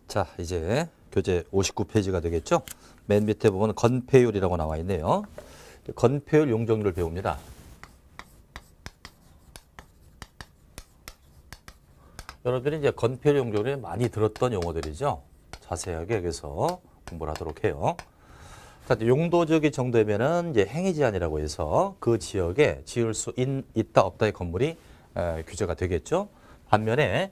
자, 이제 교재 59페이지가 되겠죠? 맨 밑에 보면 건폐율이라고 나와 있네요. 건폐율 용적률을 배웁니다. 여러분들이 이제 건폐율 용적률에 많이 들었던 용어들이죠. 자세하게 여기서 공부를 하도록 해요. 자, 용도적이 정도면은 이제 행위 제한이라고 해서 그 지역에 지을 수 있다 없다의 건물이 규제가 되겠죠. 반면에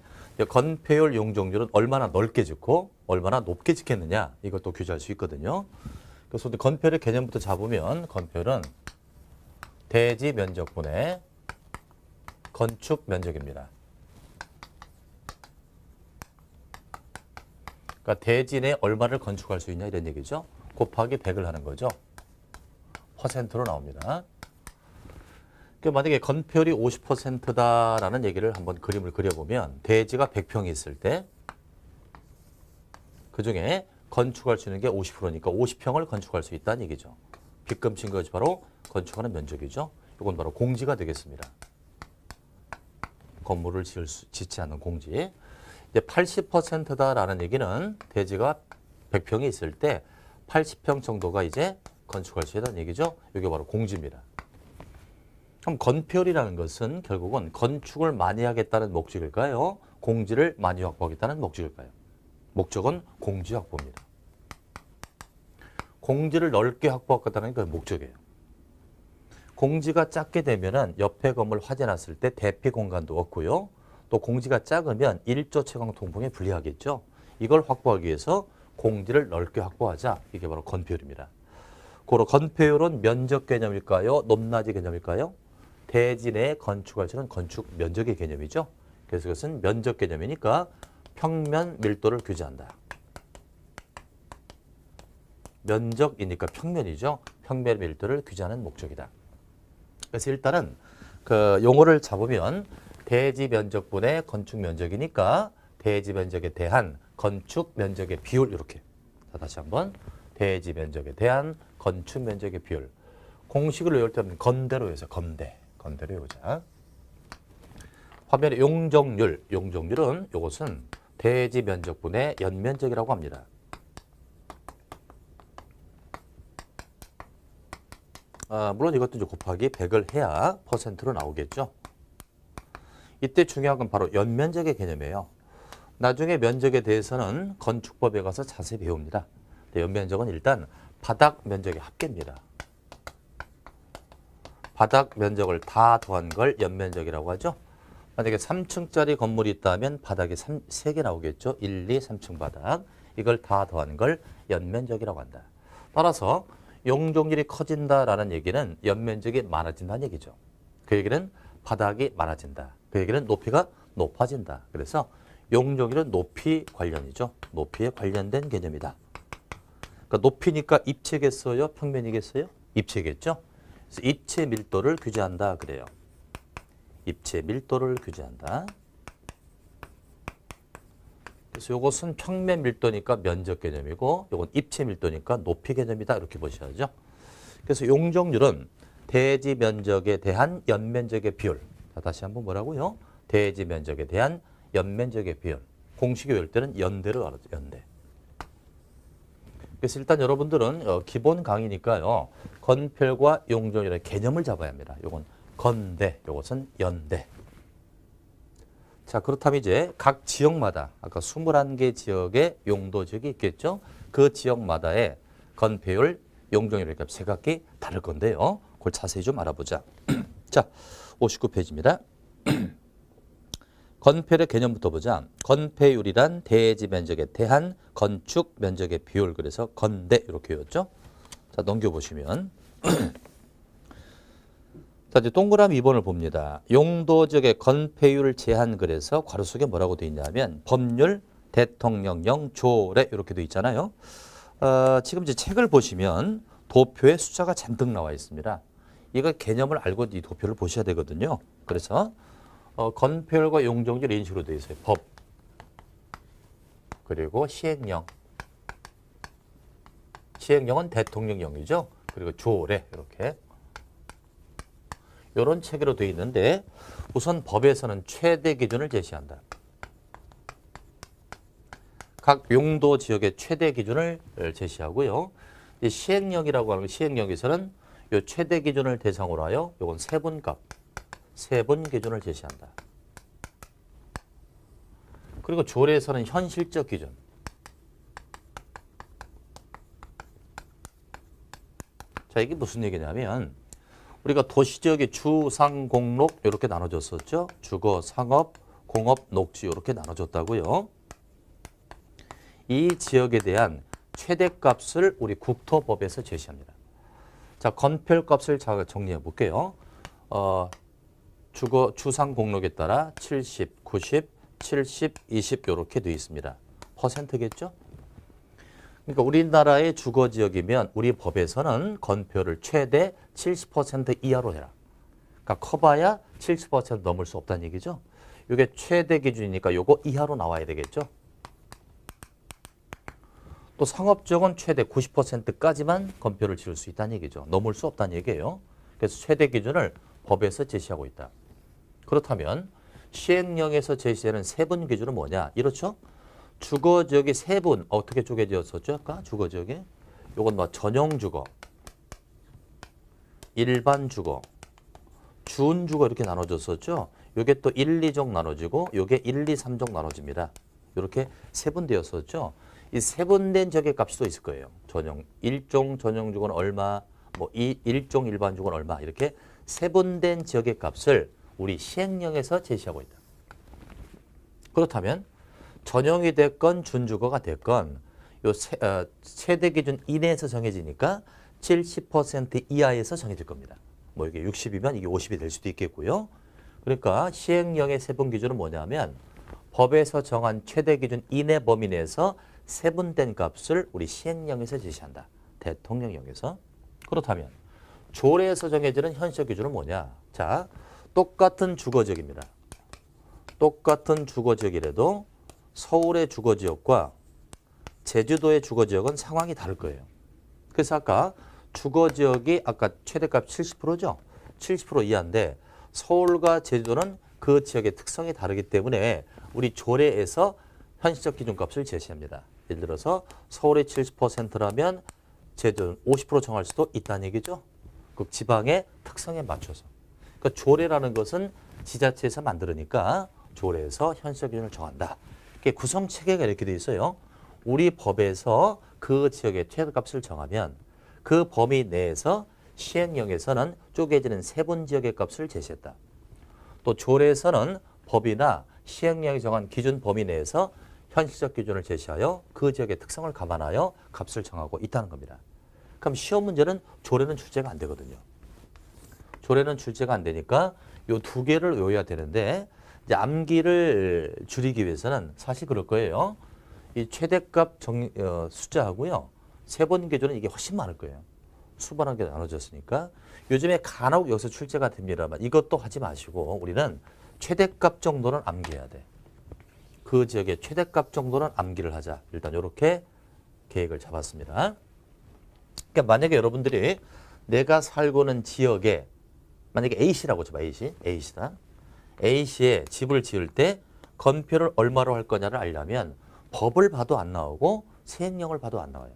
건폐율 용적률은 얼마나 넓게 짓고 얼마나 높게 짓겠느냐 이것도 규제할 수 있거든요. 그래서 건폐율의 개념부터 잡으면 건폐율은 대지 면적분의 건축 면적입니다. 그러니까 대지 내에 얼마를 건축할 수 있냐 이런 얘기죠. 곱하기 100을 하는 거죠. 퍼센트로 나옵니다. 그러니까 만약에 건폐율이 50%다라는 얘기를 한번 그림을 그려보면 대지가 100평이 있을 때 그중에 건축할 수 있는 게 50%니까 50평을 건축할 수 있다는 얘기죠. 빗금 친 것이 바로 건축하는 면적이죠. 이건 바로 공지가 되겠습니다. 건물을 짓지 않는 공지. 이제 80%다라는 얘기는 대지가 100평이 있을 때 80평 정도가 이제 건축할 수 있다는 얘기죠. 이게 바로 공지입니다. 그럼 건폐율이라는 것은 결국은 건축을 많이 하겠다는 목적일까요? 공지를 많이 확보하겠다는 목적일까요? 목적은 공지 확보입니다. 공지를 넓게 확보하겠다는 게 목적이에요. 공지가 작게 되면은 옆에 건물 화재 났을 때 대피 공간도 없고요. 또 공지가 작으면 1조 채광 통풍에 불리하겠죠. 이걸 확보하기 위해서 공지를 넓게 확보하자. 이게 바로 건폐율입니다. 고로 건폐율은 면적 개념일까요? 높낮이 개념일까요? 대지 내에 건축할 수 있는 건축 면적의 개념이죠. 그래서 그것은 면적 개념이니까 평면 밀도를 규제한다. 면적이니까 평면이죠. 평면 밀도를 규제하는 목적이다. 그래서 일단은 그 용어를 잡으면 대지 면적분의 건축 면적이니까 대지 면적에 대한 건축 면적의 비율 이렇게. 자, 다시 한번 대지 면적에 대한 건축 면적의 비율. 공식을 외울 때는 건대로 해서 건대로 외우자. 화면에 용적률은 이것은 대지 면적분의 연면적이라고 합니다. 물론 이것도 이제 곱하기 100을 해야 퍼센트로 나오겠죠. 이때 중요한 건 바로 연면적의 개념이에요. 나중에 면적에 대해서는 건축법에 가서 자세히 배웁니다. 연면적은 일단 바닥 면적의 합계입니다. 바닥 면적을 다 더한 걸 연면적이라고 하죠. 만약에 3층짜리 건물이 있다면 바닥이 3개 나오겠죠. 1, 2, 3층 바닥. 이걸 다 더한 걸 연면적이라고 한다. 따라서 용적률이 커진다라는 얘기는 연면적이 많아진다는 얘기죠. 그 얘기는 바닥이 많아진다. 그 얘기는 높이가 높아진다. 그래서 용적률은 높이 관련이죠. 높이에 관련된 개념이다. 그러니까 높이니까 입체겠어요? 평면이겠어요? 입체겠죠? 그래서 입체 밀도를 규제한다 그래요. 입체 밀도를 규제한다. 그래서 이것은 평면 밀도니까 면적 개념이고 이건 입체 밀도니까 높이 개념이다 이렇게 보셔야죠. 그래서 용적률은 대지 면적에 대한 연면적의 비율. 자, 다시 한번 뭐라고요? 대지 면적에 대한 연면적의 비율. 공식이 외울 때는 연대로 알아죠. 연대. 그래서 일단 여러분들은 기본 강의니까요. 건폐율과 용적률의 개념을 잡아야 합니다. 요건 건대, 요것은 연대. 자, 그렇다면 이제 각 지역마다 아까 21개 지역의 용도지역이 있겠죠. 그 지역마다의 건폐율, 용적률의 값이 각기 다를 건데요. 그걸 자세히 좀 알아보자. 자, 59페이지입니다. 건폐율의 개념부터 보자. 건폐율이란 대지 면적에 대한 건축 면적의 비율. 그래서 건대 이렇게 외웠죠. 자, 넘겨보시면 자, 이제 동그라미 2번을 봅니다. 용도지역의 건폐율 제한 그래서 괄호 속에 뭐라고 되어 있냐면 법률, 대통령령, 조례 이렇게 되어 있잖아요. 지금 이제 책을 보시면 도표에 숫자가 잔뜩 나와 있습니다. 이거 개념을 알고 이 도표를 보셔야 되거든요. 그래서 건폐율과 용적률 이런 식으로 되어 있어요. 법, 그리고 시행령. 시행령은 대통령령이죠. 그리고 조례 이렇게. 이런 체계로 되어 있는데 우선 법에서는 최대 기준을 제시한다. 각 용도 지역의 최대 기준을 제시하고요. 이 시행령이라고 하는 시행령에서는 이 최대 기준을 대상으로 하여 이건 세분값, 세분 기준을 제시한다. 그리고 조례에서는 현실적 기준. 자, 이게 무슨 얘기냐면 우리가 도시지역의 주, 상, 공, 녹 이렇게 나눠줬었죠. 주거, 상업, 공업, 녹지 이렇게 나눠줬다고요. 이 지역에 대한 최대값을 우리 국토법에서 제시합니다. 자, 건폐율값을 정리해 볼게요. 주거, 주상, 공록에 따라 70, 90, 70, 20 이렇게 되어 있습니다. 퍼센트겠죠? 그러니까 우리나라의 주거지역이면 우리 법에서는 건폐율을 최대 70% 이하로 해라. 그러니까 커봐야 70% 넘을 수 없다는 얘기죠. 이게 최대 기준이니까 요거 이하로 나와야 되겠죠. 또 상업지역은 최대 90%까지만 건폐율을 지을 수 있다는 얘기죠. 넘을 수 없다는 얘기예요. 그래서 최대 기준을 법에서 제시하고 있다. 그렇다면 시행령에서 제시되는 세분 기준은 뭐냐? 이렇죠? 주거지역이 세분 어떻게 쪼개졌었죠? 아까 주거지역이 요건 뭐 전용주거, 일반주거, 준주거 이렇게 나눠졌었죠? 요게 또 1, 2종 나눠지고 요게 1, 2, 3종 나눠집니다. 이렇게 세분되었었죠? 이 세분된 지역의 값이 또 있을 거예요. 전용 1종 전용주거는 얼마, 뭐 1종 일반주거는 얼마 이렇게 세분된 지역의 값을 우리 시행령에서 제시하고 있다. 그렇다면 전용이 됐건 준주거가 됐건 요 최대 기준 이내에서 정해지니까 70% 이하에서 정해질 겁니다. 뭐 이게 60이면 이게 50이 될 수도 있겠고요. 그러니까 시행령의 세분 기준은 뭐냐면 법에서 정한 최대 기준 이내 범위 내에서 세분된 값을 우리 시행령에서 제시한다. 대통령령에서. 그렇다면 조례에서 정해지는 현실적 기준은 뭐냐? 자, 똑같은 주거지역입니다. 똑같은 주거지역이라도 서울의 주거지역과 제주도의 주거지역은 상황이 다를 거예요. 그래서 아까 주거지역이 아까 최대값 70%죠? 70% 이하인데 서울과 제주도는 그 지역의 특성이 다르기 때문에 우리 조례에서 현실적 기준값을 제시합니다. 예를 들어서 서울이 70%라면 제주도는 50% 정할 수도 있다는 얘기죠. 그 지방의 특성에 맞춰서. 그러니까 조례라는 것은 지자체에서 만들으니까 조례에서 현실적 기준을 정한다. 구성 체계가 이렇게 돼 있어요. 우리 법에서 그 지역의 최대값을 정하면 그 범위 내에서 시행령에서는 쪼개지는 세분 지역의 값을 제시했다. 또 조례에서는 법이나 시행령이 정한 기준 범위 내에서 현실적 기준을 제시하여 그 지역의 특성을 감안하여 값을 정하고 있다는 겁니다. 그럼 시험 문제는 조례는 출제가 안 되거든요. 조례는 출제가 안 되니까 이 두 개를 외워야 되는데 이제 암기를 줄이기 위해서는 사실 그럴 거예요. 이 최대값 숫자하고요. 세분 기준은 이게 훨씬 많을 거예요. 수반하게 나눠졌으니까. 요즘에 간혹 여기서 출제가 됩니다만 이것도 하지 마시고 우리는 최대값 정도는 암기해야 돼. 그 지역의 최대값 정도는 암기를 하자. 일단 이렇게 계획을 잡았습니다. 그러니까 만약에 여러분들이 내가 살고 있는 지역에 만약에 A시라고 쳐봐. A시다. A시에 집을 지을 때 건폐율을 얼마로 할 거냐를 알려면 법을 봐도 안 나오고 시행령을 봐도 안 나와요.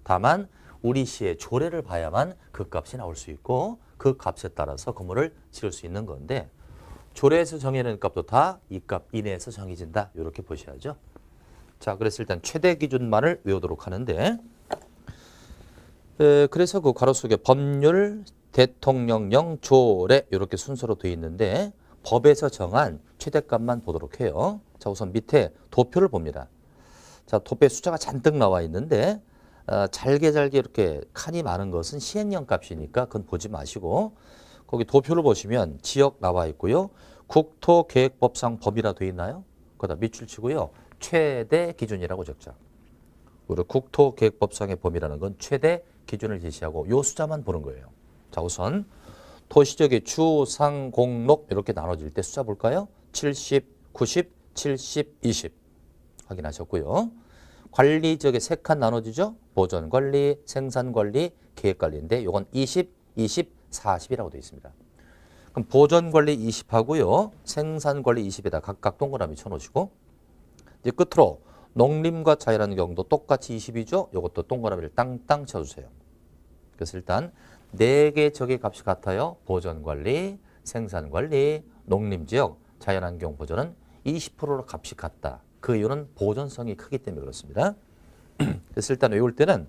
다만 우리 시의 조례를 봐야만 그 값이 나올 수 있고 그 값에 따라서 건물을 지을 수 있는 건데 조례에서 정해놓은 값도 다 이 값 이내에서 정해진다. 이렇게 보셔야죠. 자, 그래서 일단 최대 기준만을 외우도록 하는데 그래서 그 괄호 속에 법률, 대통령령, 조례 이렇게 순서로 되어 있는데 법에서 정한 최대값만 보도록 해요. 자, 우선 밑에 도표를 봅니다. 자, 도표에 숫자가 잔뜩 나와 있는데 잘게 이렇게 칸이 많은 것은 시행령 값이니까 그건 보지 마시고 거기 도표를 보시면 지역 나와 있고요. 국토계획법상 범위라 되어 있나요? 거기다 밑줄 치고요. 최대 기준이라고 적자. 그리고 국토계획법상의 범위라는 건 최대 기준을 제시하고 요 숫자만 보는 거예요. 자, 우선 도시지역의 주, 상, 공, 녹 이렇게 나눠질 때 숫자 볼까요? 70, 90, 70, 20 확인하셨고요. 관리지역의 세 칸 나눠지죠? 보전관리, 생산관리, 계획관리인데 이건 20, 20, 40이라고 되어 있습니다. 그럼 보전관리 20하고요. 생산관리 20에다 각각 동그라미 쳐놓으시고 이제 끝으로 농림과 자연환경도 똑같이 20이죠. 이것도 동그라미를 땅땅 쳐주세요. 그래서 일단 4개 적의 값이 같아요. 보전관리, 생산관리, 농림지역, 자연환경 보전은 20%로 값이 같다. 그 이유는 보전성이 크기 때문에 그렇습니다. 그래서 일단 외울 때는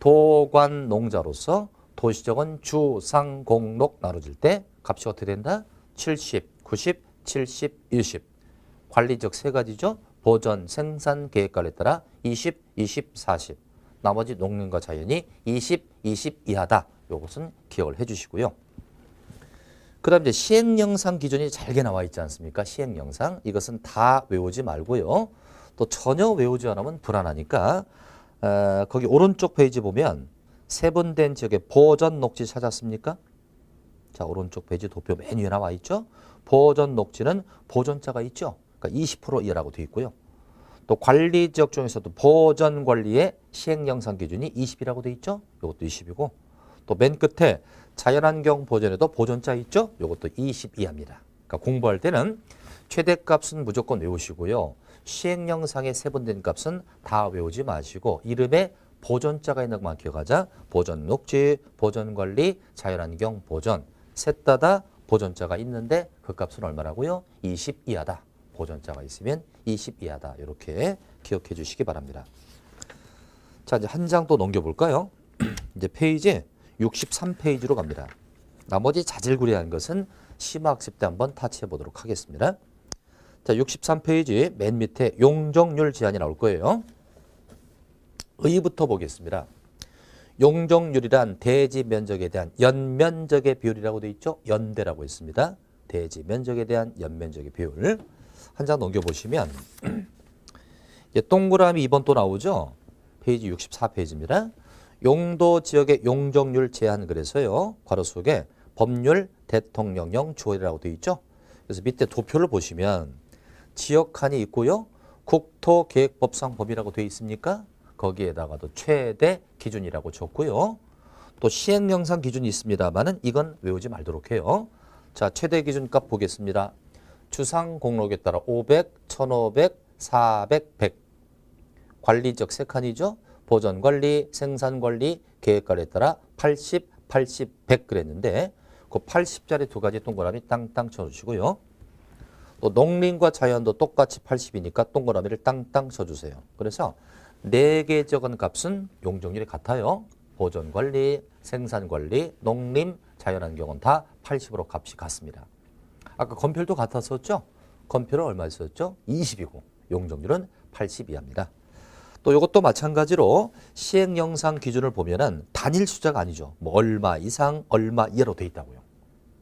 도관농자로서 도시적은 주, 상, 공, 녹 나눠질 때 값이 어떻게 된다? 70, 90, 70, 20. 관리적 3가지죠. 보전, 생산, 계획관리에 따라 20, 20, 40. 나머지 농림과 자연이 20, 20 이하다. 이것은 기억을 해주시고요. 그 다음 이제 시행영상 기준이 잘게 나와 있지 않습니까? 시행영상. 이것은 다 외우지 말고요. 또 전혀 외우지 않으면 불안하니까 거기 오른쪽 페이지 보면 세분된 지역의 보전 녹지 찾았습니까? 자, 오른쪽 페이지 도표 맨 위에 나와 있죠. 보전 녹지는 보전자가 있죠. 그러니까 20% 이하라고 되어 있고요. 또 관리 지역 중에서도 보전 관리의 시행영상 기준이 20이라고 되어 있죠. 이것도 20이고 또 맨 끝에 자연환경 보전에도 보전자 있죠. 이것도 20 이하입니다. 그러니까 공부할 때는 최대값은 무조건 외우시고요. 시행영상의 세분된 값은 다 외우지 마시고 이름에 보전자가 있는 것만 기억하자. 보전 녹지, 보전 관리, 자연환경 보전. 셋 다 보전자가 있는데 그 값은 얼마라고요? 20 이하다. 보전자가 있으면 20 이하다. 이렇게 기억해 주시기 바랍니다. 자, 이제 한 장 또 넘겨볼까요? 이제 페이지 63페이지로 갑니다. 나머지 자질구레한 것은 심화학습 때 한번 타치해 보도록 하겠습니다. 자, 63페이지 맨 밑에 용적률 제한이 나올 거예요. 의부터 보겠습니다. 용적률이란 대지 면적에 대한 연면적의 비율이라고 되어 있죠. 연대라고 했습니다. 대지 면적에 대한 연면적의 비율. 한 장 넘겨보시면 동그라미 2번 또 나오죠. 페이지 64페이지입니다. 용도 지역의 용적률 제한 그래서요. 괄호 속에 법률 대통령령 조례라고 되어 있죠. 그래서 밑에 도표를 보시면 지역 칸이 있고요. 국토계획법상 범위라고 되어 있습니까? 거기에다가도 최대 기준이라고 적고요. 또 시행영상 기준이 있습니다만은 이건 외우지 말도록 해요. 자, 최대 기준값 보겠습니다. 주상 공록에 따라 500, 1500, 400, 100. 관리적 3칸이죠. 보전관리, 생산관리, 계획관리에 따라 80, 80, 100 그랬는데 그 80짜리 2가지 동그라미 땅땅 쳐주시고요. 또 농림과 자연도 똑같이 80이니까 동그라미를 땅땅 쳐주세요. 그래서 4개 적은 값은 용적률이 같아요. 보전관리, 생산관리, 농림, 자연환경은 다 80으로 값이 같습니다. 아까 건표도 같았었죠? 건표는 얼마였었죠? 20이고 용적률은 80 이하입니다. 또 이것도 마찬가지로 시행영상 기준을 보면은 단일 숫자가 아니죠. 뭐 얼마 이상, 얼마 이하로 돼 있다고요.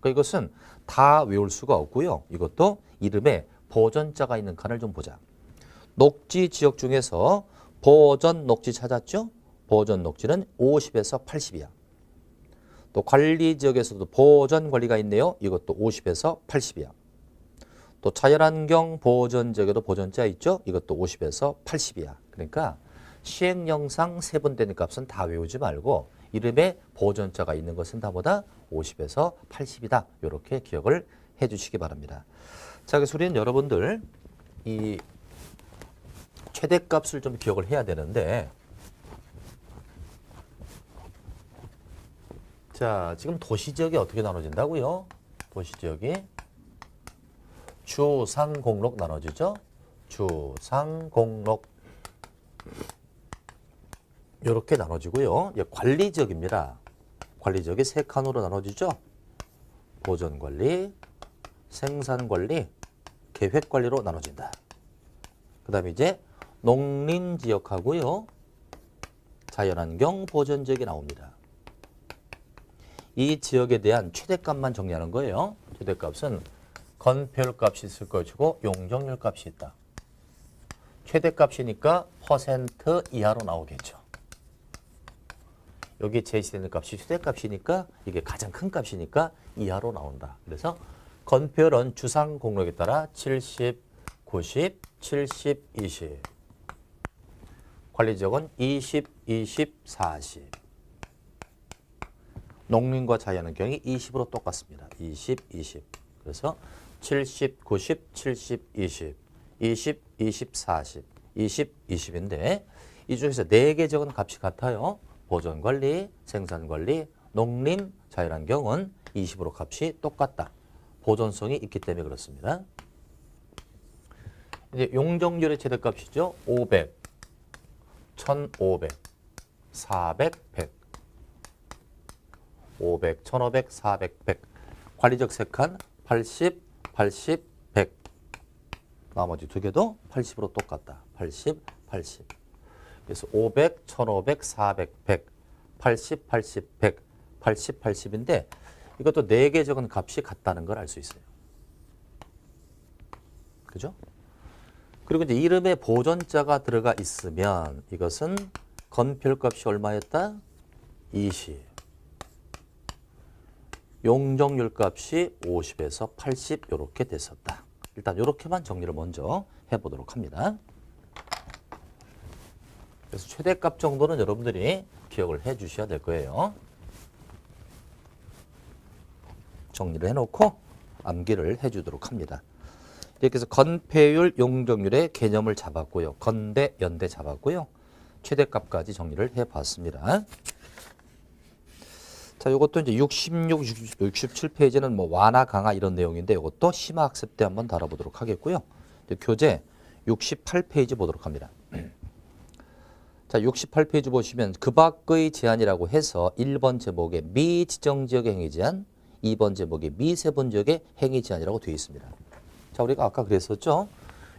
그러니까 이것은 다 외울 수가 없고요. 이것도 이름에 보전자가 있는 칸을 좀 보자. 녹지 지역 중에서 보전 녹지 찾았죠? 보전 녹지는 50에서 80이야. 또 관리 지역에서도 보전 관리가 있네요. 이것도 50에서 80이야. 또 자연환경 보전 지역에도 보전자 있죠? 이것도 50에서 80이야. 그러니까 시행영상 세분된 값은 다 외우지 말고 이름에 보전자가 있는 것은 다 보다 50에서 80이다. 이렇게 기억을 해 주시기 바랍니다. 자, 그래서 우리는 여러분들 이 최대값을 좀 기억을 해야 되는데 자, 지금 도시지역이 어떻게 나눠진다고요? 도시지역이 주, 상, 공록 나눠지죠? 주, 상, 공록 이렇게 나눠지고요. 관리지역입니다. 관리지역이 3칸으로 나눠지죠? 보전관리, 생산관리, 계획관리로 나눠진다. 그 다음에 이제 농림지역하고요. 자연환경 보전지역이 나옵니다. 이 지역에 대한 최대값만 정리하는 거예요. 최대값은 건폐율값이 있을 것이고 용적률 값이 있다. 최대값이니까 퍼센트 이하로 나오겠죠. 여기 제시되는 값이 최대값이니까 이게 가장 큰 값이니까 이하로 나온다. 그래서 건폐율은 주상 공록에 따라 70, 90, 70, 20. 관리지역은 20, 20, 40. 농림과 자연환경이 20으로 똑같습니다. 20, 20. 그래서 70, 90, 70, 20. 20, 20, 40. 20, 20인데 이 중에서 4개 적은 값이 같아요. 보존관리, 생산관리, 농림, 자연환경은 20으로 값이 똑같다. 보존성이 있기 때문에 그렇습니다. 이제 용적률의 최대값이죠. 500, 1500, 400, 100. 500, 1500, 400, 100. 관리적 3칸 80, 80, 100. 나머지 2개도 80으로 똑같다. 80, 80. 그래서 500, 1500, 400, 100. 80, 80, 100. 80, 80인데 이것도 4개 적은 값이 같다는 걸 알 수 있어요. 그죠? 그리고 이제 이름에 보존자가 들어가 있으면 이것은 건표값이 얼마였다? 20. 용적률 값이 50에서 80 이렇게 됐었다. 일단 이렇게만 정리를 먼저 해보도록 합니다. 그래서 최대값 정도는 여러분들이 기억을 해 주셔야 될 거예요. 정리를 해놓고 암기를 해주도록 합니다. 이렇게 해서 건폐율, 용적률의 개념을 잡았고요. 건대, 연대 잡았고요. 최대값까지 정리를 해봤습니다. 자, 이것도 이제 66, 67페이지는 뭐 완화, 강화 이런 내용인데 이것도 심화학습 때 한번 다뤄보도록 하겠고요. 이제 교재 68페이지 보도록 합니다. 자, 68페이지 보시면 그 밖의 제한이라고 해서 1번 제목에 미지정지역의 행위제한, 2번 제목에 미세분지역의 행위제한이라고 되어 있습니다. 자, 우리가 아까 그랬었죠.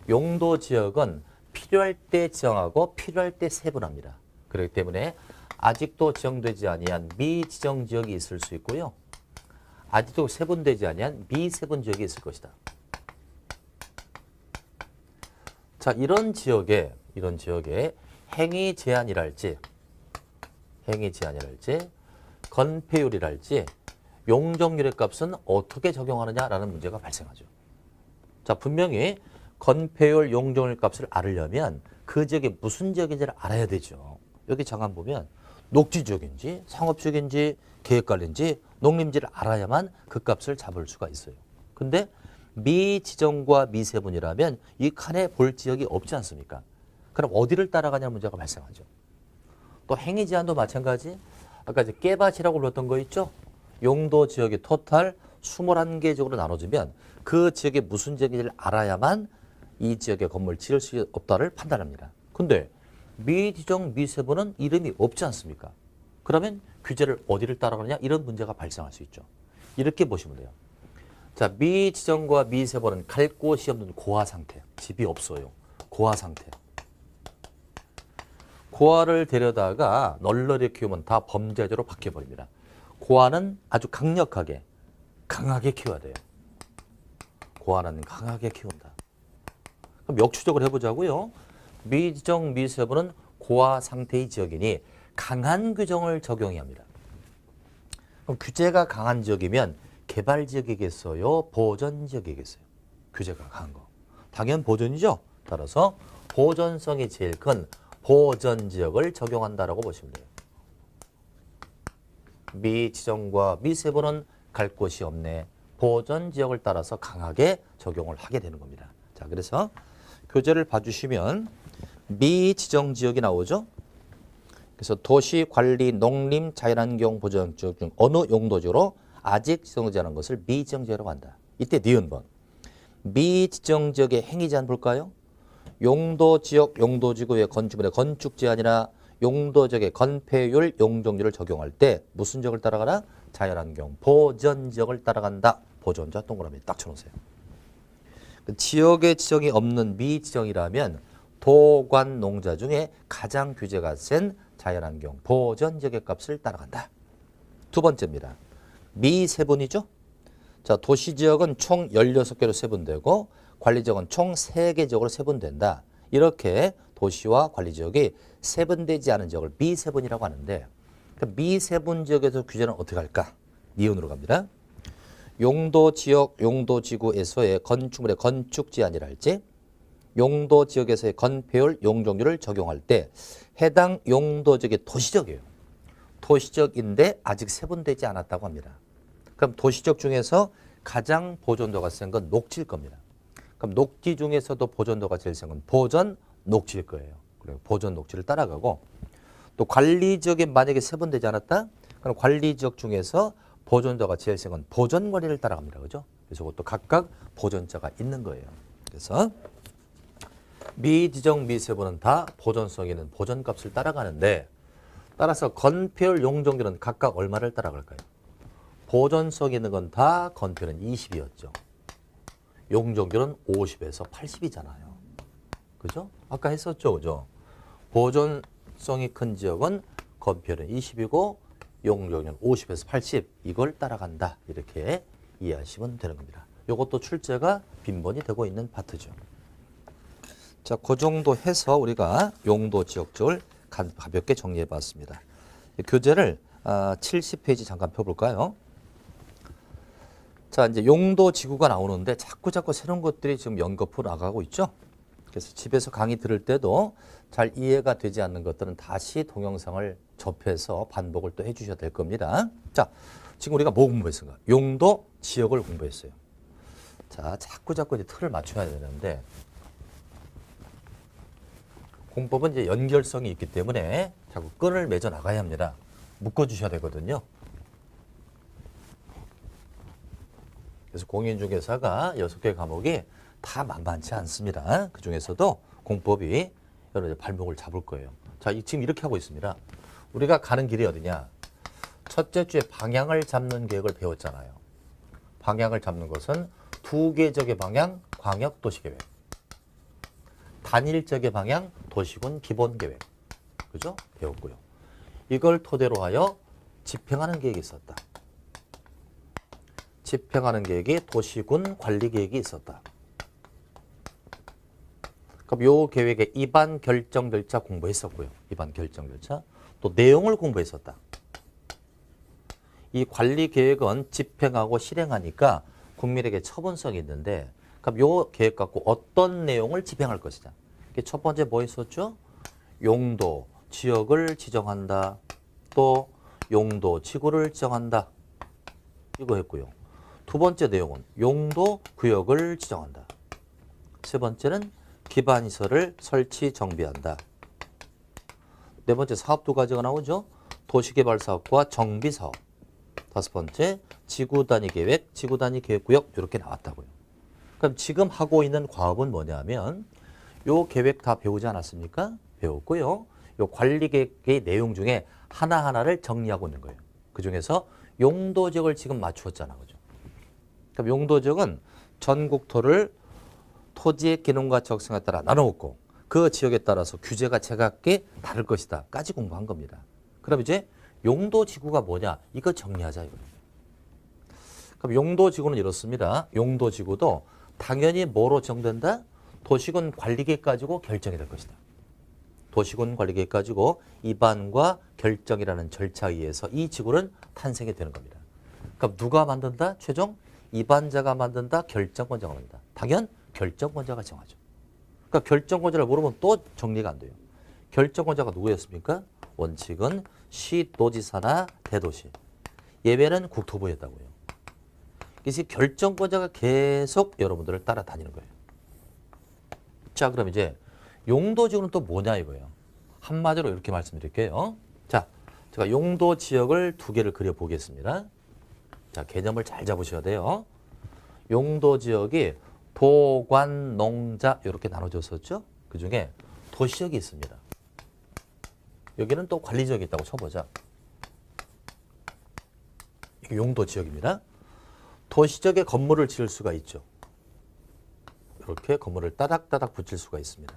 용도지역은 필요할 때 지정하고 필요할 때 세분합니다. 그렇기 때문에 아직도 지정되지 아니한 미지정지역이 있을 수 있고요. 아직도 세분되지 아니한 미세분지역이 있을 것이다. 자, 이런 지역에 행위 제한이랄지 건폐율이랄지 용적률의 값은 어떻게 적용하느냐라는 문제가 발생하죠. 자, 분명히 건폐율, 용적률 값을 알으려면 그 지역이 무슨 지역인지를 알아야 되죠. 여기 잠깐 보면 녹지지역인지 상업지역인지 계획관리인지 농림지를 알아야만 그 값을 잡을 수가 있어요. 근데 미지정과 미세분이라면 이 칸에 볼 지역이 없지 않습니까? 그럼 어디를 따라가냐는 문제가 발생하죠. 또 행위 제한도 마찬가지. 아까 이제 깨밭이라고 불렀던 거 있죠? 용도 지역이 토탈 21개 지역으로 나눠지면 그 지역이 무슨 지역인지를 알아야만 이 지역에 건물을 지을 수 없다를 판단합니다. 근데 미지정, 미세분은 이름이 없지 않습니까? 그러면 규제를 어디를 따라가느냐 이런 문제가 발생할 수 있죠. 이렇게 보시면 돼요. 자, 미지정과 미세분은 갈 곳이 없는 고아 상태. 집이 없어요. 고아 상태. 고아를 데려다가 널널히 키우면 다 범죄자로 바뀌어버립니다. 고아는 아주 강력하게, 강하게 키워야 돼요. 고아는 강하게 키운다. 그럼 역추적을 해보자고요. 미지정, 미세분은 고아 상태의 지역이니 강한 규정을 적용해야 합니다. 그럼 규제가 강한 지역이면 개발지역이겠어요? 보전지역이겠어요? 규제가 강한 거. 당연 보전이죠. 따라서 보전성이 제일 큰 보전지역을 적용한다라고 보시면 돼요. 미지정과 미세분은 갈 곳이 없네. 보전지역을 따라서 강하게 적용을 하게 되는 겁니다. 자, 그래서 교재를 봐주시면 미지정지역이 나오죠. 그래서 도시, 관리, 농림, 자연환경 보전지역 중 어느 용도지로 아직 지정되지 않은 것을 미지정지역이라고 한다. 이때 니은번. 미지정지역의 행위 제한 볼까요? 용도지역, 용도지구의 건축물의 건축 제한이나 용도지역의 건폐율, 용적률을 적용할 때 무슨 지역을 따라가나? 자연환경, 보전지역을 따라간다. 보전자 동그라미 딱 쳐놓으세요. 지역의 지정이 없는 미지정이라면 도관 농자 중에 가장 규제가 센 자연환경, 보전지역의 값을 따라간다. 두 번째입니다. 미세분이죠. 자, 도시지역은 총 16개로 세분되고 관리지역은 총 3개 지역으로 세분된다. 이렇게 도시와 관리지역이 세분되지 않은 지역을 미세분이라고 하는데 미세분 지역에서 규제는 어떻게 할까? 니은으로 갑니다. 용도지역, 용도지구에서의 건축물의 건축 제한이랄지 용도지역에서의 건폐율, 용적률을 적용할 때 해당 용도지역이 도시적이에요. 도시적인데 아직 세분되지 않았다고 합니다. 그럼 도시적 중에서 가장 보존도가 센 건 녹지일 겁니다. 그럼 녹지 중에서도 보존도가 제일 센 건 보전, 녹지일 거예요. 그리고 보존 녹지를 따라가고 또 관리지역에 만약에 세분되지 않았다? 그럼 관리지역 중에서 보존자가 제일 센 건 보존관리를 따라갑니다. 그죠? 그래서 그것도 각각 보존자가 있는 거예요. 그래서 미지정 미세분은 다 보존성 있는 보존값을 따라가는데 따라서 건폐율 용적률은 각각 얼마를 따라갈까요? 보존성 있는 건 다 건폐율은 20이었죠. 용적률은 50에서 80이잖아요. 그죠? 아까 했었죠. 그죠? 보존성이 큰 지역은 건폐율은 20이고 용적률은 50에서 80 이걸 따라간다. 이렇게 이해하시면 되는 겁니다. 이것도 출제가 빈번히 되고 있는 파트죠. 자, 그 정도 해서 우리가 용도 지역적을 가볍게 정리해 봤습니다. 교재를 70페이지 잠깐 펴볼까요? 자, 이제 용도 지구가 나오는데 자꾸 새로운 것들이 지금 연거푸 나가고 있죠. 그래서 집에서 강의 들을 때도 잘 이해가 되지 않는 것들은 다시 동영상을 접해서 반복을 또 해주셔야 될 겁니다. 자, 지금 우리가 뭐 공부했습니까? 용도 지역을 공부했어요. 자, 자꾸 이제 틀을 맞춰야 되는데 공법은 이제 연결성이 있기 때문에 자꾸 끈을 맺어 나가야 합니다. 묶어주셔야 되거든요. 그래서 공인중개사가 6개 과목이 다 만만치 않습니다. 그 중에서도 공법이 여러 가지 발목을 잡을 거예요. 자, 지금 이렇게 하고 있습니다. 우리가 가는 길이 어디냐? 첫째 주에 방향을 잡는 계획을 배웠잖아요. 방향을 잡는 것은 두계적의 방향, 광역도시계획. 단일적의 방향, 도시군 기본계획. 그죠? 배웠고요. 이걸 토대로 하여 집행하는 계획이 있었다. 집행하는 계획이 도시군 관리계획이 있었다. 그럼 요 계획의 입안 결정 절차 공부했었고요. 입안 결정 절차. 또 내용을 공부했었다. 이 관리계획은 집행하고 실행하니까 국민에게 처분성이 있는데 그럼 요 계획 갖고 어떤 내용을 집행할 것이냐. 첫 번째 뭐 있었죠? 용도, 지역을 지정한다. 또 용도, 지구를 지정한다. 이거 했고요. 두 번째 내용은 용도, 구역을 지정한다. 세 번째는 기반시설을 설치, 정비한다. 네 번째 사업 두 가지가 나오죠. 도시개발사업과 정비사업. 다섯 번째 지구단위 계획, 지구단위 계획구역 이렇게 나왔다고요. 그럼 지금 하고 있는 과업은 뭐냐면 요 계획 다 배우지 않았습니까? 배웠고요. 요 관리계획의 내용 중에 하나하나를 정리하고 있는 거예요. 그중에서 용도지역을 지금 맞추었잖아. 그죠? 그럼 용도지역은 전국토를 토지의 기능과 적성에 따라 나눠놓고 그 지역에 따라서 규제가 제각기 다를 것이다. 까지 공부한 겁니다. 그럼 이제 용도지구가 뭐냐? 이거 정리하자 이거예요. 그럼 용도지구는 이렇습니다. 용도지구도 당연히 뭐로 정된다? 도시군 관리계획 가지고 결정이 될 것이다. 도시군 관리계획 가지고 입안과 결정이라는 절차에 의해서 이 지구는 탄생이 되는 겁니다. 그럼 누가 만든다? 최종 입안자가 만든다? 결정권자가 만든다. 당연 결정권자가 정하죠. 그러니까 결정권자를 모르면 또 정리가 안 돼요. 결정권자가 누구였습니까? 원칙은 시도지사나 대도시. 예외는 국토부였다고요. 그래서 결정권자가 계속 여러분들을 따라다니는 거예요. 자, 그럼 이제 용도지구는 또 뭐냐 이거예요. 한마디로 이렇게 말씀드릴게요. 자, 제가 용도지역을 두 개를 그려보겠습니다. 자, 개념을 잘 잡으셔야 돼요. 용도지역이 도관, 농자 이렇게 나눠졌었죠. 그중에 도시지역이 있습니다. 여기는 또 관리지역이 있다고 쳐보자. 이게 용도지역입니다. 도시지역에 건물을 지을 수가 있죠. 이렇게 건물을 따닥따닥 붙일 수가 있습니다.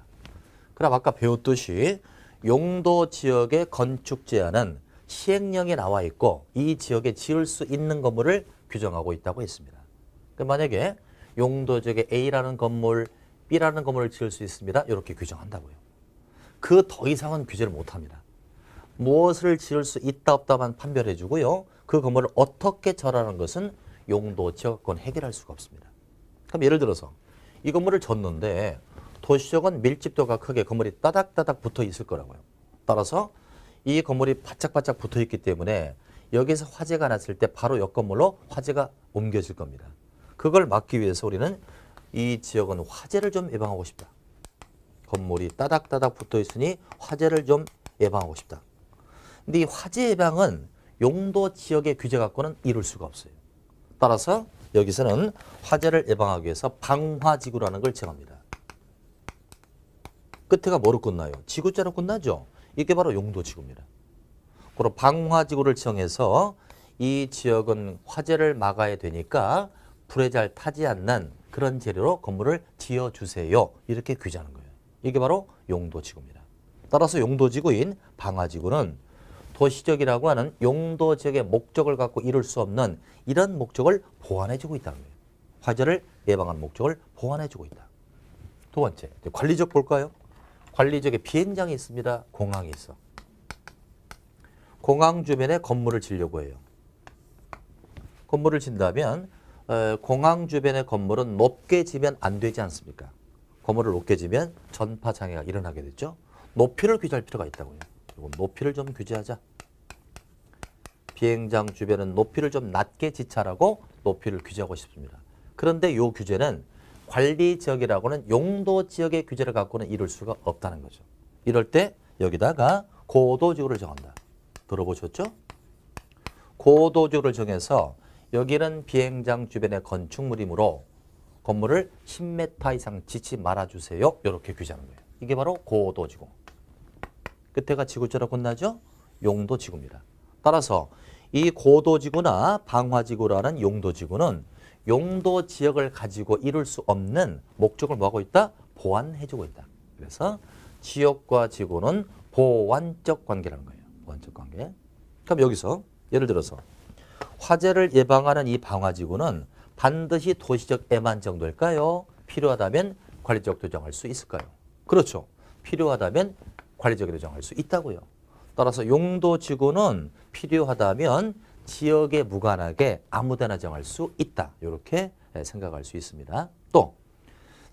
그럼 아까 배웠듯이 용도지역의 건축 제한은 시행령에 나와 있고 이 지역에 지을 수 있는 건물을 규정하고 있다고 했습니다. 그럼 만약에 용도지역에 A라는 건물, B라는 건물을 지을 수 있습니다. 이렇게 규정한다고요. 그 더 이상은 규제를 못합니다. 무엇을 지을 수 있다 없다만 판별해 주고요. 그 건물을 어떻게 절하는 것은 용도지역권 해결할 수가 없습니다. 그럼 예를 들어서 이 건물을 졌는데 도시지역은 밀집도가 크게 건물이 따닥따닥 붙어 있을 거라고요. 따라서 이 건물이 바짝바짝 붙어 있기 때문에 여기서 화재가 났을 때 바로 옆 건물로 화재가 옮겨질 겁니다. 그걸 막기 위해서 우리는 이 지역은 화재를 좀 예방하고 싶다. 건물이 따닥따닥 붙어 있으니 화재를 좀 예방하고 싶다. 근데 이 화재 예방은 용도 지역의 규제 갖고는 이룰 수가 없어요. 따라서 여기서는 화재를 예방하기 위해서 방화지구라는 걸 정합니다. 끝에가 뭐로 끝나요? 지구자로 끝나죠? 이게 바로 용도지구입니다. 그리고 방화지구를 정해서 이 지역은 화재를 막아야 되니까 불에 잘 타지 않는 그런 재료로 건물을 지어주세요. 이렇게 규제하는 거예요. 이게 바로 용도지구입니다. 따라서 용도지구인 방화지구는 도시적이라고 하는 용도지역의 목적을 갖고 이룰 수 없는 이런 목적을 보완해주고 있다는 거예요. 화재를 예방하는 목적을 보완해주고 있다. 두 번째, 관리적 볼까요? 관리적에 비행장이 있습니다. 공항이 있어. 공항 주변에 건물을 지려고 해요. 건물을 진다면 공항 주변의 건물은 높게 지면 안 되지 않습니까? 건물을 높게 지면 전파 장애가 일어나게 되죠. 높이를 규제할 필요가 있다고요. 그리고 높이를 좀 규제하자. 비행장 주변은 높이를 좀 낮게 지차라고 높이를 규제하고 싶습니다. 그런데 이 규제는 관리 지역이라고는 용도 지역의 규제를 갖고는 이룰 수가 없다는 거죠. 이럴 때 여기다가 고도지구를 정한다. 들어보셨죠? 고도지구를 정해서 여기는 비행장 주변의 건축물이므로 건물을 10m 이상 짓지 말아주세요. 이렇게 규제하는 거예요. 이게 바로 고도지구. 끝에가 지구자로 끝나죠? 용도지구입니다. 따라서 이 고도지구나 방화지구라는 용도지구는 용도 지역을 가지고 이룰 수 없는 목적을 뭐하고 있다? 보완해주고 있다. 그래서 지역과 지구는 보완적 관계라는 거예요. 보완적 관계. 그럼 여기서 예를 들어서 화재를 예방하는 이 방화지구는 반드시 도시적에만 정도일까요? 필요하다면 관리적도 정할 수 있을까요? 그렇죠. 필요하다면 관리적으로 정할 수 있다고요. 따라서 용도지구는 필요하다면 지역에 무관하게 아무데나 정할 수 있다. 이렇게 생각할 수 있습니다. 또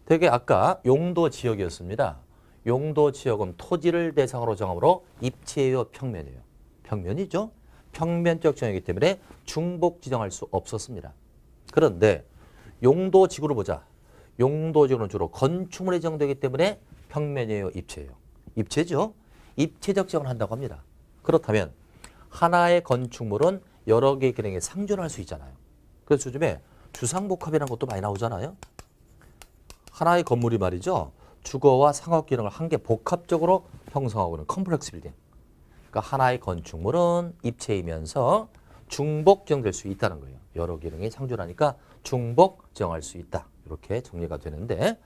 되게 아까 용도지역이었습니다. 용도지역은 토지를 대상으로 정하므로 입체예요, 평면이에요? 평면이죠. 평면적 정이기 때문에 중복 지정할 수 없었습니다. 그런데 용도지구를 보자. 용도지구는 주로 건축물에 지정되기 때문에 평면이에요, 입체예요? 입체죠. 입체적 지정을 한다고 합니다. 그렇다면 하나의 건축물은 여러 개의 기능에 상존할 수 있잖아요. 그래서 요즘에 주상복합이라는 것도 많이 나오잖아요. 하나의 건물이 말이죠. 주거와 상업 기능을 한 개 복합적으로 형성하고 있는 컴플렉스 빌딩. 그러니까 하나의 건축물은 입체이면서 중복 지정될 수 있다는 거예요. 여러 기능이 상존하니까 중복 지정할 수 있다. 이렇게 정리가 되는데,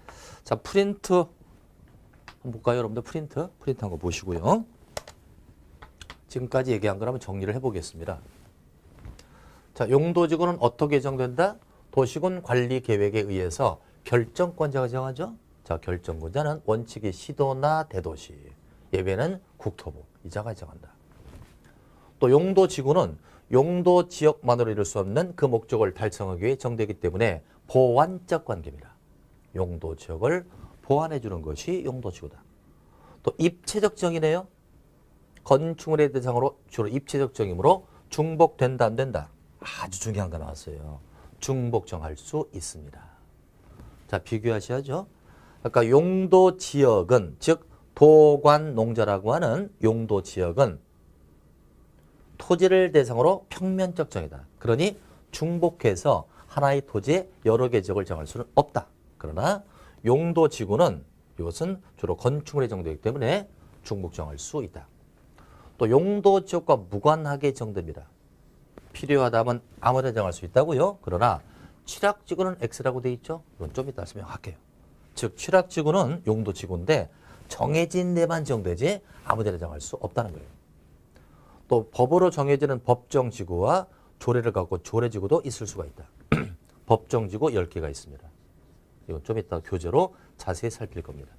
자, 프린트 한번 볼까요, 여러분들? 프린트 한거 보시고요. 지금까지 얘기한 걸 한번 정리를 해보겠습니다. 자, 용도지구는 어떻게 정된다? 도시군 관리 계획에 의해서 결정권자가 정하죠. 자, 결정권자는 원칙이 시도나 대도시, 예외는 국토부, 이자가 정한다. 또 용도지구는 용도 지역만으로 이룰 수 없는 그 목적을 달성하기 위해 정되기 때문에 보완적 관계입니다. 용도 지역을 보완해 주는 것이 용도지구다. 또 입체적 정의네요. 건축물의 대상으로 주로 입체적 정의므로 중복된다 안 된다. 아주 중요한 거 나왔어요. 중복 정할 수 있습니다. 자, 비교하셔야죠. 아까 용도 지역은 즉 도관 농자라고 하는 용도 지역은 토지를 대상으로 평면적 정의다. 그러니 중복해서 하나의 토지에 여러 개 지역을 정할 수는 없다. 그러나 용도 지구는 이것은 주로 건축물에 정되기 때문에 중복 정할 수 있다. 또 용도 지역과 무관하게 정됩니다. 필요하다면 아무데나 정할 수 있다고요. 그러나 취락지구는 X라고 되어 있죠. 이건 좀 이따 설명할게요. 즉 취락지구는 용도지구인데 정해진 데만 정되지 아무데나 정할 수 없다는 거예요. 또 법으로 정해지는 법정지구와 조례를 갖고 조례지구도 있을 수가 있다. 법정지구 10개가 있습니다. 이건 좀 이따 교재로 자세히 살필 겁니다.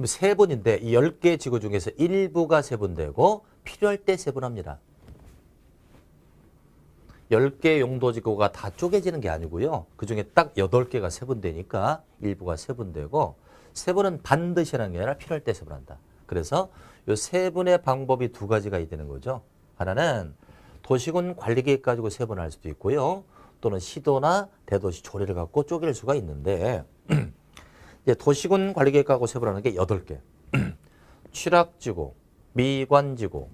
세분인데 이 10개 지구 중에서 일부가 세분되고 필요할 때 세분합니다. 10개 용도지구가 다 쪼개지는 게 아니고요. 그중에 딱 8개가 세분되니까 일부가 세분되고 세분은 반드시 하는 게 아니라 필요할 때 세분한다. 그래서 이 세분의 방법이 두 가지가 되는 거죠. 하나는 도시군 관리계획 가지고 세분할 수도 있고요. 또는 시도나 대도시 조례를 갖고 쪼갤 수가 있는데 이제 도시군 관리계획하고 세부라는 게 8개. 취락지구, 미관지구,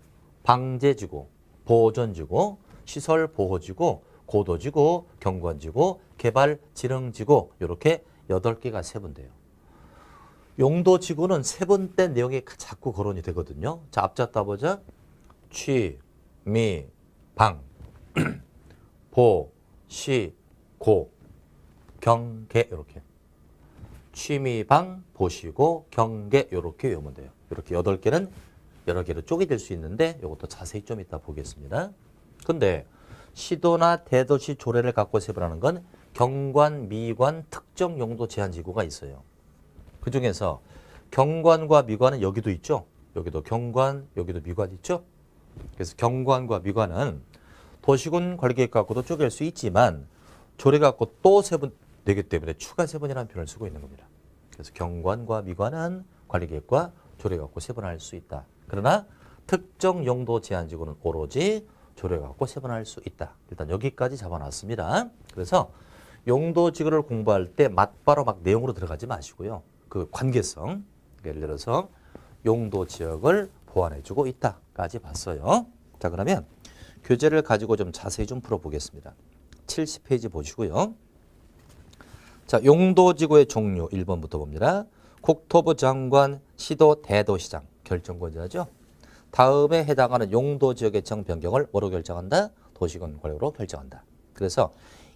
방제지구, 보존지구, 시설보호지구, 고도지구, 경관지구, 개발진흥지구 이렇게 8개가 세분돼요. 용도지구는 세분 때 내용이 자꾸 거론이 되거든요. 자, 앞자 따보자. 취, 미, 방, 보, 시, 고, 경계 이렇게. 취미방, 보시고, 경계 이렇게 외우면 돼요. 이렇게 8개는 여러 개로 쪼개질 수 있는데 이것도 자세히 좀 이따 보겠습니다. 근데 시도나 대도시 조례를 갖고 세분하는 건 경관, 미관, 특정 용도 제한 지구가 있어요. 그중에서 경관과 미관은 여기도 있죠. 여기도 경관, 여기도 미관 있죠. 그래서 경관과 미관은 도시군 관리계획 갖고도 쪼갤 수 있지만 조례 갖고 또 세분되기 때문에 추가 세분이라는 표현을 쓰고 있는 겁니다. 그래서 경관과 미관은 관리계획과 조례 갖고 세분할 수 있다. 그러나 특정 용도 제한 지구는 오로지 조례 갖고 세분할 수 있다. 일단 여기까지 잡아놨습니다. 그래서 용도 지구를 공부할 때 맞바로 막 내용으로 들어가지 마시고요. 그 관계성, 예를 들어서 용도 지역을 보완해주고 있다까지 봤어요. 자, 그러면 교재를 가지고 좀 자세히 좀 풀어보겠습니다. 70페이지 보시고요. 자, 용도지구의 종류 1번부터 봅니다. 국토부 장관, 시도, 대도시장 결정권자죠. 다음에 해당하는 용도지역의 정 변경을 뭐로 결정한다? 도시군 관리로 결정한다. 그래서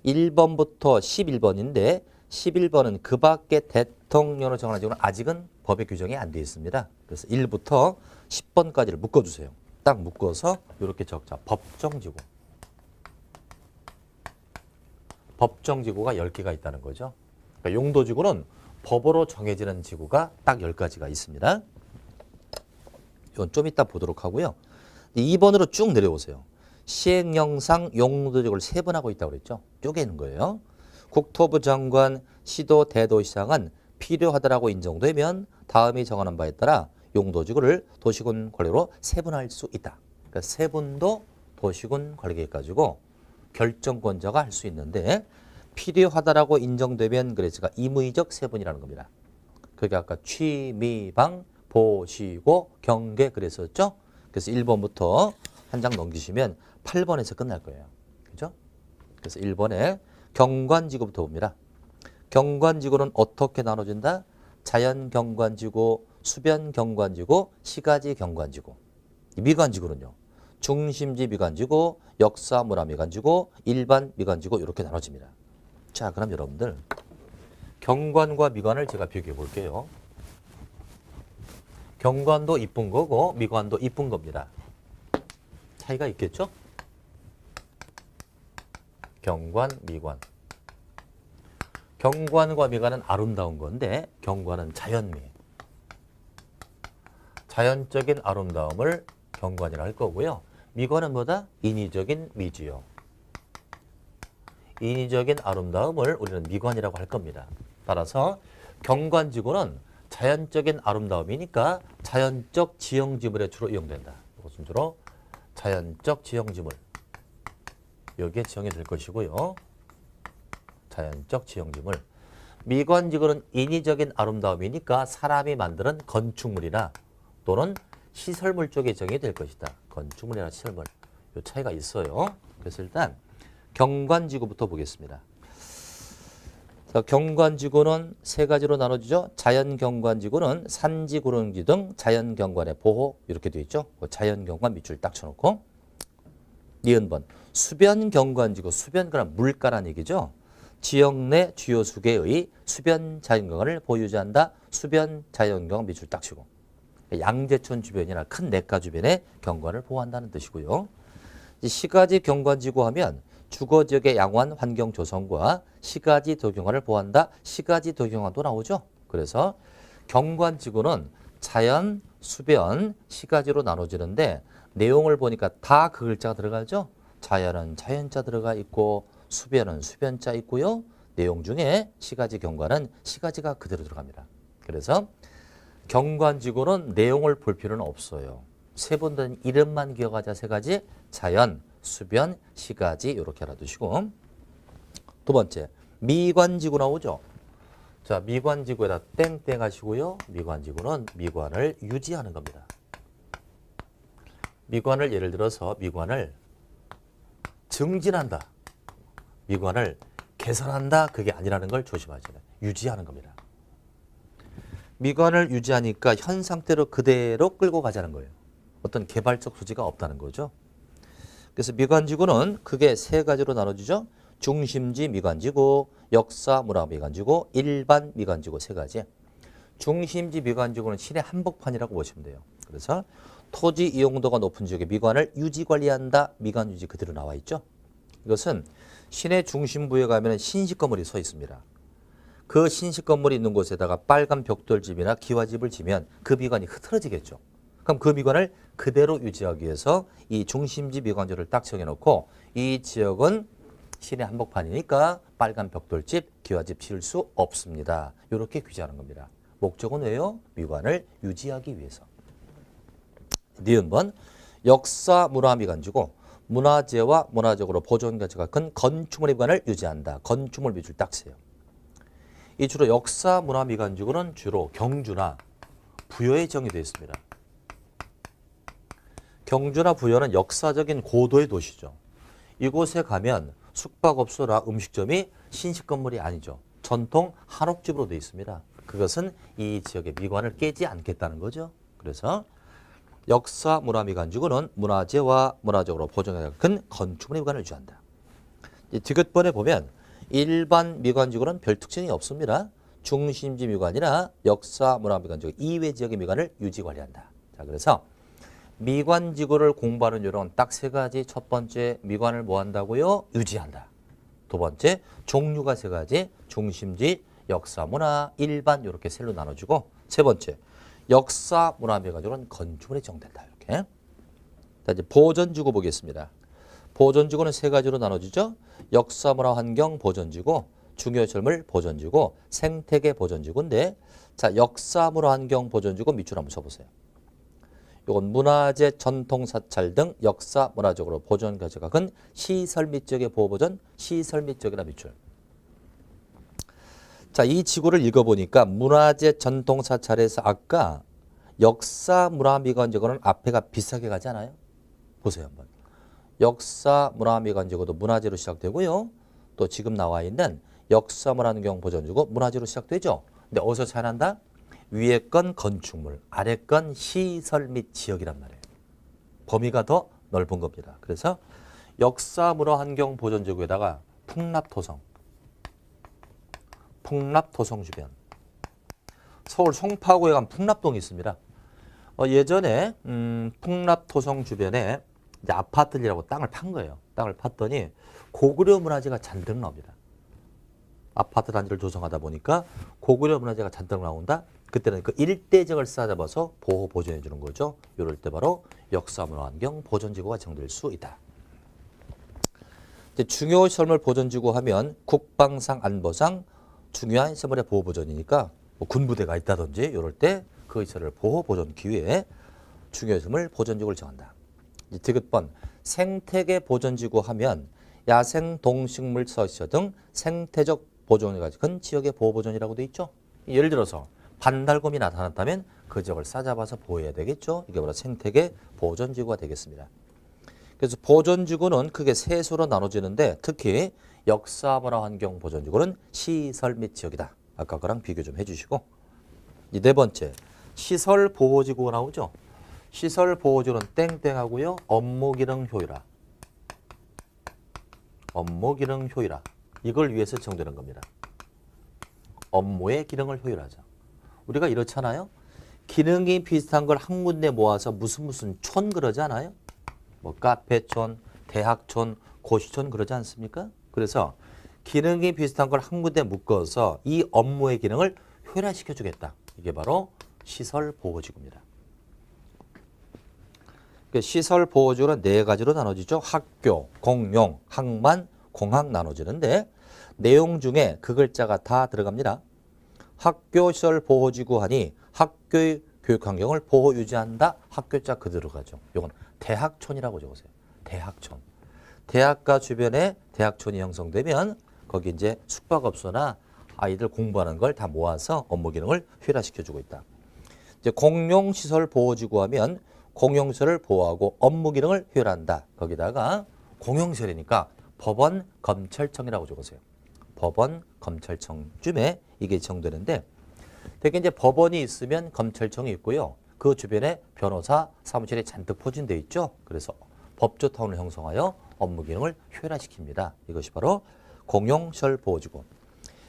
1번부터 11번인데 11번은 그 밖에 대통령으로 정하는 지구는 아직은 법의 규정이 안 되어 있습니다. 그래서 1부터 10번까지를 묶어주세요. 딱 묶어서 이렇게 적자. 법정지구. 법정지구가 10개가 있다는 거죠. 그러니까 용도지구는 법으로 정해지는 지구가 딱 10가지가 있습니다. 이건 좀 이따 보도록 하고요. 2번으로 쭉 내려오세요. 시행령상 용도지구를 세분하고 있다고 그랬죠. 쪼개는 거예요. 국토부 장관, 시도, 대도시장은 필요하다라고 인정되면 다음이 정하는 바에 따라 용도지구를 도시군 관리로 세분할 수 있다. 그러니까 세분도 도시군 관리계획 가지고 결정권자가 할 수 있는데 필요하다라고 인정되면 그래서 임의적 세분이라는 겁니다. 그게 아까 취미방, 보시고, 경계 그랬었죠. 그래서 1번부터 한 장 넘기시면 8번에서 끝날 거예요. 그죠? 그래서 1번에 경관지구부터 봅니다. 경관지구는 어떻게 나눠진다? 자연경관지구, 수변경관지구, 시가지 경관지구. 미관지구는요. 중심지 미관지구, 역사문화 미관지구, 일반 미관지구 이렇게 나눠집니다. 자, 그럼 여러분들 경관과 미관을 제가 비교해 볼게요. 경관도 이쁜 거고 미관도 이쁜 겁니다. 차이가 있겠죠? 경관, 미관. 경관과 미관은 아름다운 건데 경관은 자연미. 자연적인 아름다움을 경관이라 할 거고요. 미관은 뭐다? 인위적인 미지요. 인위적인 아름다움을 우리는 미관이라고 할 겁니다. 따라서 경관지구는 자연적인 아름다움이니까 자연적 지형지물에 주로 이용된다. 이것은 주로 자연적 지형지물. 여기에 지형이 될 것이고요. 자연적 지형지물. 미관지구는 인위적인 아름다움이니까 사람이 만드는 건축물이나 또는 시설물 쪽에 지형이 될 것이다. 건축물이나 시설물. 이 차이가 있어요. 그래서 일단 경관지구부터 보겠습니다. 자, 경관지구는 세 가지로 나눠지죠. 자연경관지구는 산지, 구릉지 등 자연경관의 보호 이렇게 되어 있죠. 자연경관 밑줄 딱 쳐놓고 니은번 수변경관지구, 수변가란 물가란 얘기죠. 지역 내 주요 수계의 수변 자연경관을 보유자한다. 수변 자연경관 밑줄 딱 치고 양재천 주변이나 큰 냇가 주변의 경관을 보호한다는 뜻이고요. 시가지 경관지구 하면 주거지역의 양호한 환경 조성과 시가지 도경화를 보호한다. 시가지 도경화도 나오죠. 그래서 경관지구는 자연, 수변, 시가지로 나눠지는데 내용을 보니까 다 그 글자가 들어가죠. 자연은 자연자 들어가 있고 수변은 수변자 있고요. 내용 중에 시가지 경관은 시가지가 그대로 들어갑니다. 그래서 경관지구는 내용을 볼 필요는 없어요. 세분된 이름만 기억하자. 세 가지 자연, 수변, 시가지 이렇게 알아두시고 두 번째 미관지구 나오죠. 자, 미관지구에다 땡땡 하시고요. 미관지구는 미관을 유지하는 겁니다. 미관을 예를 들어서 미관을 증진한다. 미관을 개선한다. 그게 아니라는 걸 조심하셔야 돼요. 유지하는 겁니다. 미관을 유지하니까 현 상태로 그대로 끌고 가자는 거예요. 어떤 개발적 소지가 없다는 거죠. 그래서 미관지구는 크게 세 가지로 나눠지죠. 중심지 미관지구, 역사 문화 미관지구, 일반 미관지구 세 가지. 중심지 미관지구는 시내 한복판이라고 보시면 돼요. 그래서 토지 이용도가 높은 지역의 미관을 유지 관리한다. 미관 유지 그대로 나와 있죠. 이것은 시내 중심부에 가면 신식 건물이 서 있습니다. 그 신식 건물이 있는 곳에다가 빨간 벽돌집이나 기와집을 지면 그 미관이 흐트러지겠죠. 그럼 그 미관을 그대로 유지하기 위해서 이 중심지 미관지를 딱 정해놓고 이 지역은 시내 한복판이니까 빨간 벽돌집, 기와집 지을 수 없습니다. 이렇게 규제하는 겁니다. 목적은 왜요? 미관을 유지하기 위해서. 니은번 역사 문화 미관지고 문화재와 문화적으로 보존 가치가 큰 건축물의 미관을 유지한다. 건축물 밑줄 딱 세요. 이 주로 역사 문화 미관지구는 주로 경주나 부여에 정의되어 있습니다. 경주나 부여는 역사적인 고도의 도시죠. 이곳에 가면 숙박업소나 음식점이 신식 건물이 아니죠. 전통 한옥집으로 되어 있습니다. 그것은 이 지역의 미관을 깨지 않겠다는 거죠. 그래서 역사 문화 미관지구는 문화재와 문화적으로 보존가치가 큰 건축물의 미관을 유지한다. 디귿번에 보면 일반 미관지구는 별 특징이 없습니다. 중심지 미관이나 역사 문화 미관지구 이외 지역의 미관을 유지 관리한다. 자, 그래서 미관지구를 공부하는 요령은 딱 세 가지. 첫 번째, 미관을 뭐 한다고요? 유지한다. 두 번째, 종류가 세 가지. 중심지, 역사, 문화, 일반 이렇게 셀로 나눠주고, 세 번째, 역사, 문화 미관지구는 건축물에 정된다. 이렇게. 자, 이제 보존지구 보겠습니다. 보존지구는 세 가지로 나눠지죠. 역사, 문화, 환경 보존지구, 중요시설물 보존지구, 생태계 보존지구인데, 자, 역사, 문화, 환경 보존지구 밑줄 한번 쳐보세요. 이건 문화재, 전통, 사찰 등 역사, 문화적으로 보존 가치가 큰 시설 및 지역의 보호 보존, 시설 및 지역이라 밑줄. 자, 이 지구를 읽어보니까 문화재, 전통, 사찰에서 아까 역사, 문화, 미관 지구는 앞에가 비슷하게 가지 않아요? 보세요 한번. 역사, 문화, 미관 지구도 문화재로 시작되고요. 또 지금 나와 있는 역사, 문화, 환경 보존지구 문화재로 시작되죠. 근데 어디서 차이 난다? 위에 건 건축물, 아래 건 시설 및 지역이란 말이에요. 범위가 더 넓은 겁니다. 그래서 역사, 문화, 환경 보존지구에다가 풍납토성 주변. 서울 송파구에 가면 풍납동이 있습니다. 예전에 풍납토성 주변에 이제 아파트라고 땅을 판 거예요. 땅을 팠더니 고구려 문화재가 잔뜩 나옵니다. 아파트 단지를 조성하다 보니까 고구려 문화재가 잔뜩 나온다. 그때는 그 일대적을 싸잡아서 보호 보존해 주는 거죠. 이럴 때 바로 역사 문화 환경 보존지구가 정될 수 있다. 이제 중요시설물 보존지구 하면 국방상 안보상 중요한 시설물의 보호 보존이니까 뭐 군부대가 있다든지 이럴 때 그 시설을 보호 보존기 위해 중요시설물 보존지구를 정한다. 이제 디귿번 생태계 보존지구 하면 야생 동식물 서식지 등 생태적 보존이 가지고 큰 지역의 보호 보존이라고 돼 있죠. 예를 들어서 반달곰이 나타났다면 그 지역을 싸잡아서 보호해야 되겠죠. 이게 바로 생태계 보존지구가 되겠습니다. 그래서 보존지구는 크게 세 수로 나눠지는데 특히 역사, 문화, 환경 보존지구는 시설 및 지역이다. 아까 거랑 비교 좀 해주시고. 이 네 번째, 시설 보호지구가 나오죠. 시설 보호지구는 땡땡하고요. 업무 기능 효율화. 업무 기능 효율화. 이걸 위해서 정되는 겁니다. 업무의 기능을 효율하자. 우리가 이렇잖아요. 기능이 비슷한 걸 한 군데 모아서 무슨 촌 그러지 않아요? 뭐 카페촌, 대학촌, 고시촌 그러지 않습니까? 그래서 기능이 비슷한 걸 한 군데 묶어서 이 업무의 기능을 효율화시켜 주겠다. 이게 바로 시설 보호지구입니다. 시설 보호지구는 네 가지로 나눠지죠. 학교, 공용, 항만, 공학 나눠지는데 내용 중에 그 글자가 다 들어갑니다. 학교 시설 보호지구 하니 학교의 교육 환경을 보호 유지한다. 학교자 그대로 가죠. 이건 대학촌이라고 적으세요. 대학촌. 대학가 주변에 대학촌이 형성되면 거기 이제 숙박업소나 아이들 공부하는 걸 다 모아서 업무 기능을 효율화시켜주고 있다. 이제 공용시설 보호지구 하면 공용시설을 보호하고 업무 기능을 효율한다. 거기다가 공용시설이니까 법원, 검찰청이라고 적으세요. 법원, 검찰청쯤에 이게 정되는데 되게 이제 법원이 있으면 검찰청이 있고요. 그 주변에 변호사 사무실이 잔뜩 포진되어 있죠. 그래서 법조타운을 형성하여 업무 기능을 효율화시킵니다. 이것이 바로 공용시설 보호지구.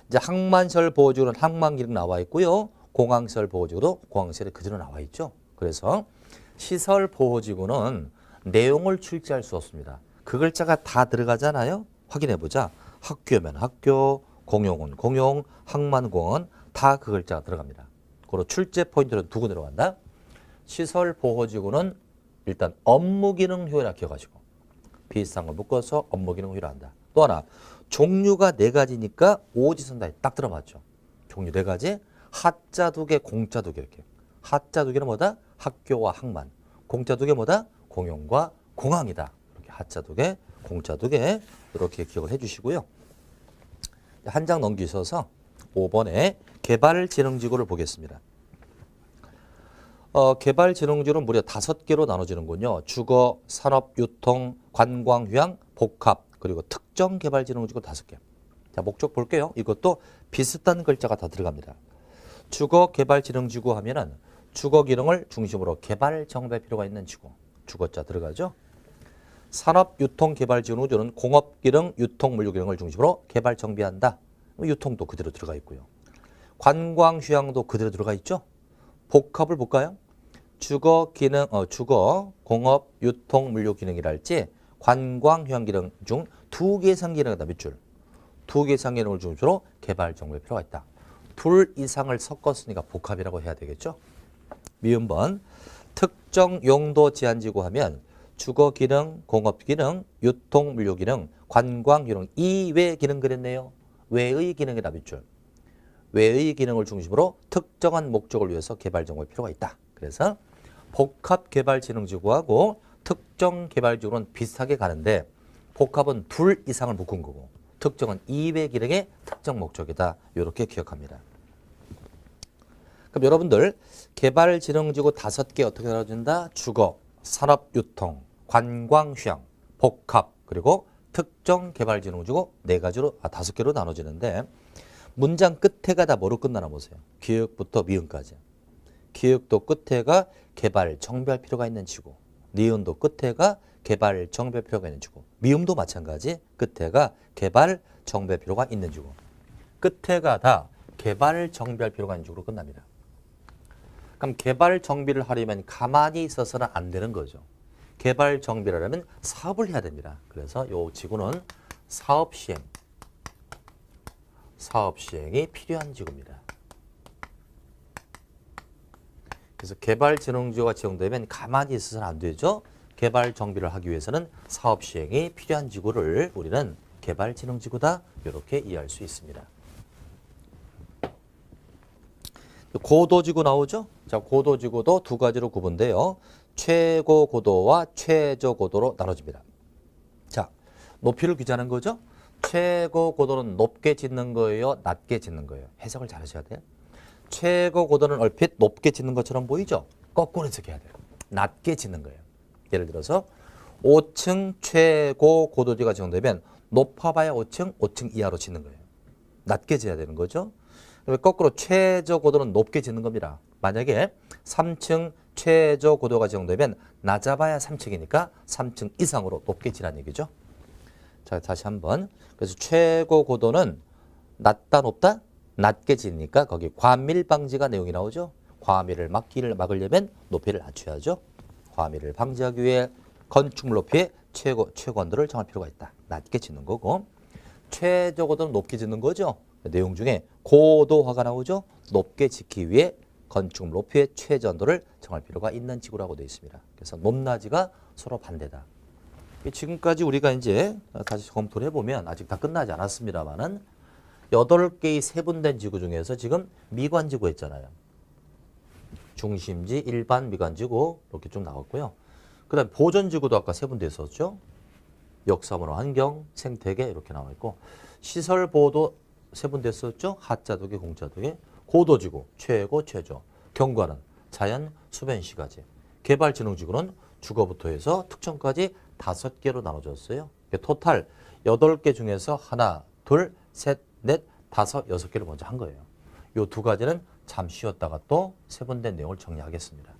이제 항만시설 보호지구는 항만 기능 나와 있고요. 공항시설 보호지구도 공항시설이 그대로 나와 있죠. 그래서 시설 보호지구는 내용을 출제할 수 없습니다. 그 글자가 다 들어가잖아요. 확인해 보자. 학교면 학교, 공용은 공용, 항만 공원 다 그 글자가 들어갑니다. 그리고 출제 포인트는 두 군데로 간다. 시설 보호지구는 일단 업무 기능 효율화 기억하시고 비슷한 걸 묶어서 업무 기능 효율화한다. 또 하나 종류가 4가지니까 오지선다에 딱 들어맞죠. 종류 4가지. 하자 2개, 공자 2개 이렇게. 하자 2개는 뭐다? 학교와 항만. 공자 2개 뭐다? 공용과 공항이다. 이렇게 하자 2개, 공자 2개 이렇게 기억을 해주시고요. 한 장 넘기셔서 5번에 개발진흥지구를 보겠습니다. 개발진흥지구는 무려 5개로 나눠지는군요. 주거, 산업, 유통, 관광, 휴양, 복합, 그리고 특정 개발진흥지구 5개. 자, 목적 볼게요. 이것도 비슷한 글자가 다 들어갑니다. 주거 개발진흥지구 하면은 주거 기능을 중심으로 개발 정비할 필요가 있는 지구. 주거자 들어가죠. 산업, 유통, 개발진흥지구는 공업 기능, 유통, 물류 기능을 중심으로 개발 정비한다. 유통도 그대로 들어가 있고요. 관광, 휴양도 그대로 들어가 있죠. 복합을 볼까요? 주거 기능, 주거, 공업, 유통, 물류 기능이랄지 관광, 휴양 기능 중 2개 이상 기능이다. 밑줄. 2개 이상 기능을 중심으로 개발 정비할 필요가 있다. 2 이상을 섞었으니까 복합이라고 해야 되겠죠. 미음번 특정 용도 제한지구 하면 주거 기능, 공업 기능, 유통, 물류 기능, 관광 기능 이외 기능 그랬네요. 외의 기능이다. 밑줄. 외의 기능을 중심으로 특정한 목적을 위해서 개발 정보할 필요가 있다. 그래서 복합개발진흥지구하고 특정개발지구는 비슷하게 가는데 복합은 2 이상을 묶은 거고 특정은 이외 기능의 특정 목적이다. 이렇게 기억합니다. 그럼 여러분들 개발진흥지구 5개 어떻게 나눠진다? 주거, 산업, 유통, 관광, 휴양, 복합, 그리고 특정개발진흥지구 5개로 나눠지는데 문장 끝에가 다 뭐로 끝나나 보세요. 기역부터 미음까지. 기역도 끝에가 개발 정비할 필요가 있는 지구. 니은도 끝에가 개발 정비할 필요가 있는 지구. 미음도 마찬가지. 끝에가 개발 정비할 필요가 있는 지구. 끝에가 다 개발 정비할 필요가 있는 지구로 끝납니다. 그럼 개발 정비를 하려면 가만히 있어서는 안 되는 거죠. 개발 정비를 하려면 사업을 해야 됩니다. 그래서 이 지구는 사업 시행이 필요한 지구입니다. 그래서 개발진흥지구가 지정되면 가만히 있어서는 안 되죠. 개발 정비를 하기 위해서는 사업 시행이 필요한 지구를 우리는 개발진흥지구다. 이렇게 이해할 수 있습니다. 고도지구 나오죠? 자, 고도지구도 2가지로 구분돼요. 최고 고도와 최저 고도로 나눠집니다. 자, 높이를 규정하는 거죠? 최고 고도는 높게 짓는 거예요? 낮게 짓는 거예요? 해석을 잘 하셔야 돼요. 최고 고도는 얼핏 높게 짓는 것처럼 보이죠? 거꾸로 해석해야 돼요. 낮게 짓는 거예요. 예를 들어서 5층 최고 고도지가 지정되면 높아봐야 5층, 5층 이하로 짓는 거예요. 낮게 지어야 되는 거죠. 거꾸로 최저 고도는 높게 짓는 겁니다. 만약에 3층 최저 고도가 지정되면 낮아봐야 3층이니까 3층 이상으로 높게 지라는 얘기죠. 자, 다시 한번. 그래서 최고 고도는 낮다 높다? 낮게 지니까 거기 과밀 방지가 내용이 나오죠. 과밀을 막으려면 높이를 낮춰야죠. 과밀을 방지하기 위해 건축물 높이의 최고 언도를 정할 필요가 있다. 낮게 짓는 거고 최저 고도는 높게 짓는 거죠. 내용 중에 고도화가 나오죠. 높게 짓기 위해 건축물 높이의 최저 언도를 정할 필요가 있는 지구라고 되어 있습니다. 그래서 높낮이가 서로 반대다. 지금까지 우리가 이제 다시 검토를 해보면 아직 다 끝나지 않았습니다만은 8개의 세분된 지구 중에서 지금 미관지구 했잖아요. 중심지, 일반, 미관지구 이렇게 쭉 나왔고요. 그 다음에 보존지구도 아까 세분돼 있었죠. 역사문화, 환경, 생태계 이렇게 나와 있고 시설보호도 세분대 썼죠? 하자독에 공자독에 고도지구, 최고, 최저. 경관은 자연, 수변, 시가지. 개발진흥지구는 주거부터 해서 특정까지 5개로 나눠졌어요. 토탈 8개 중에서 하나, 둘, 셋, 넷, 다섯, 6개를 먼저 한 거예요. 요 두 가지는 잠시 쉬었다가 또 세분대 내용을 정리하겠습니다.